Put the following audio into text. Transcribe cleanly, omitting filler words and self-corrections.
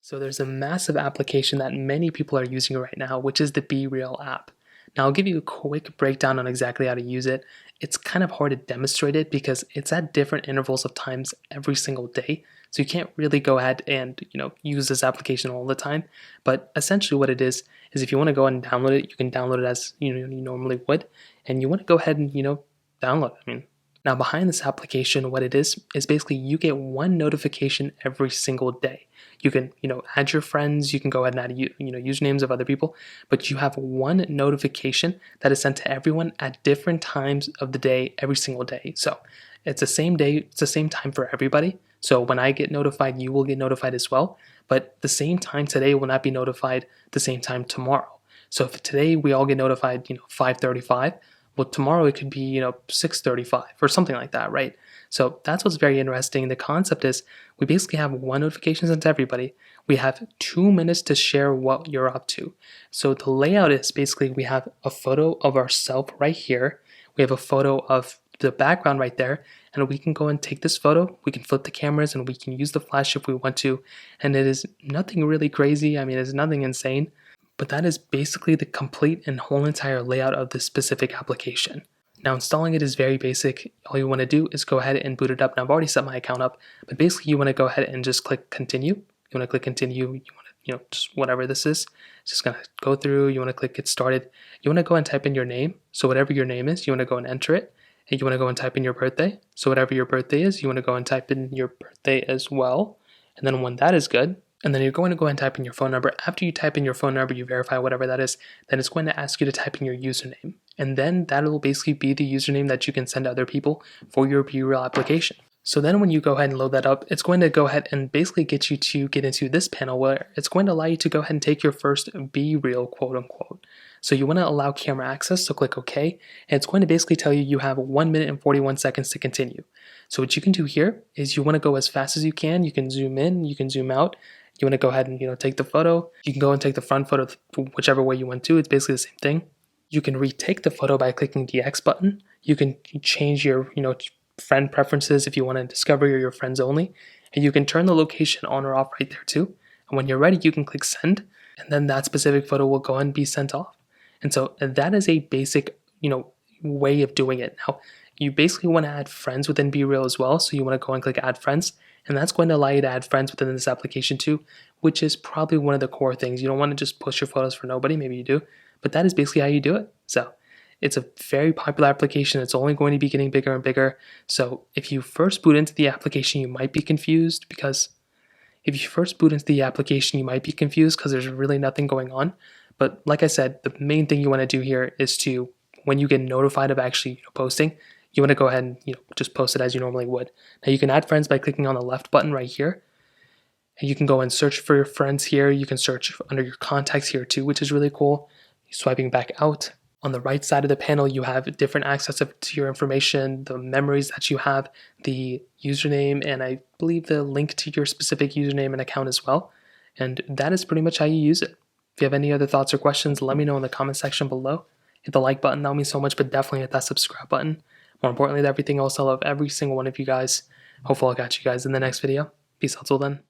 So there's a massive application that many people are using right now, which is the Bereal app. Now I'll give you a quick breakdown on exactly how to use it. It's kind of hard to demonstrate it because it's at different intervals of times every single day. So you can't really go ahead and use this application all the time. But essentially what it is if you want to go ahead and download it, you can download it as you normally would. And you want to go ahead and download it. Now behind this application, what it is basically you get one notification every single day. You can, add your friends, you can go ahead and add, usernames of other people, but you have one notification that is sent to everyone at different times of the day, every single day. So it's the same day, it's the same time for everybody. So when I get notified, you will get notified as well, but the same time today will not be notified the same time tomorrow. So if today we all get notified, 5:35, well, tomorrow it could be, 6:35 or something like that, right? So that's what's very interesting. The concept is we basically have one notification sent to everybody. We have 2 minutes to share what you're up to. So the layout is basically we have a photo of ourselves right here. We have a photo of the background right there. And we can go and take this photo. We can flip the cameras and we can use the flash if we want to. And it is nothing really crazy. I mean, it's nothing insane. But that is basically the complete and whole entire layout of this specific application. Now installing it is very basic. All you want to do is go ahead and boot it up. Now I've already set my account up, but basically you want to go ahead and just click continue. You want to click continue, you want to, just whatever this is. It's just going to go through, you want to click get started. You want to go and type in your name. So whatever your name is, you want to go and enter it. And you want to go and type in your birthday. So whatever your birthday is, you want to go and type in your birthday as well. And then when that is good, and then you're going to go and type in your phone number. After you type in your phone number, you verify whatever that is, then it's going to ask you to type in your username. And then that will basically be the username that you can send to other people for your Bereal application. So then when you go ahead and load that up, it's going to go ahead and basically get you to get into this panel where it's going to allow you to go ahead and take your first Bereal, quote unquote. So you want to allow camera access, so click OK, and it's going to basically tell you you have 1 minute and 41 seconds to continue. So what you can do here is you want to go as fast as you can. You can zoom in, you can zoom out. You want to go ahead and take the photo. You can go and take the front photo whichever way you want to. It's basically the same thing. You can retake the photo by clicking the X button. You can change your friend preferences if you want to discover your friends only, and you can turn the location on or off right there too. And when you're ready, you can click send, and then that specific photo will go and be sent off. And so that is a basic way of doing it. Now you basically want to add friends within Bereal as well, so you want to go and click add friends. And that's going to allow you to add friends within this application too, which is probably one of the core things. You don't want to just post your photos for nobody, maybe you do, but that is basically how you do it. So it's a very popular application. It's only going to be getting bigger and bigger. So if you first boot into the application, you might be confused because there's really nothing going on. But like I said, the main thing you want to do here is to, when you get notified of actually posting, you want to go ahead and just post it as you normally would. Now you can add friends by clicking on the left button right here. And you can go and search for your friends here. You can search under your contacts here too, which is really cool. Swiping back out. On the right side of the panel, you have different access to your information, the memories that you have, the username, and I believe the link to your specific username and account as well. And that is pretty much how you use it. If you have any other thoughts or questions, let me know in the comment section below. Hit the like button, that would mean so much, but definitely hit that subscribe button. More importantly than everything else, I love every single one of you guys. Hopefully I'll catch you guys in the next video. Peace out till then.